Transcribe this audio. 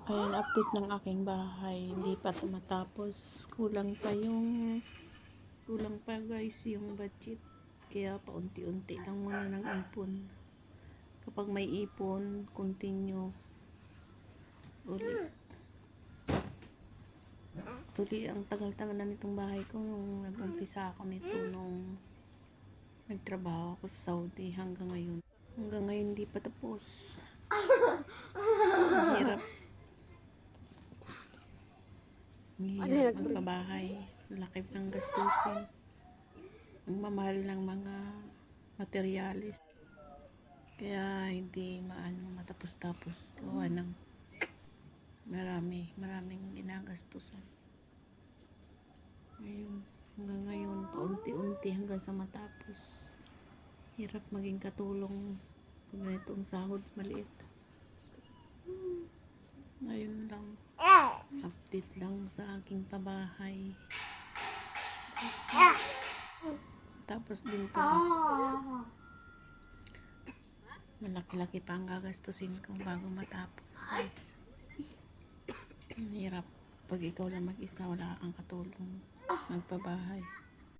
Ayan, update ng aking bahay. Hindi pa tumatapos. Kulang pa guys yung budget. Kaya paunti-unti lang muna ng ipon. Kapag may ipon, continue uli. Actually, ang tagal-tagal na nitong bahay ko nung nag-umpisa ako nito nung nagtrabaho ako sa Saudi hanggang ngayon. Hanggang ngayon hindi pa tapos. Ang hirap. Ang hirap magpabahay. Laki ng gastusin. Ang mamahal ng mga materialis. Kaya hindi matapos-tapos. Gawa ng maraming ginagastusan. Hanggang ngayon, paunti-unti hanggang sa matapos. Hirap maging katulong pag ganitong sahod maliit. Ngayon lang. Update lang sa aking pabahay. Tapos din pa ba? Malaki-laki pa ang gagastusin ko bago matapos, guys. Ang hirap. Pag ikaw lang mag-isa, wala kang katulong magpabahay.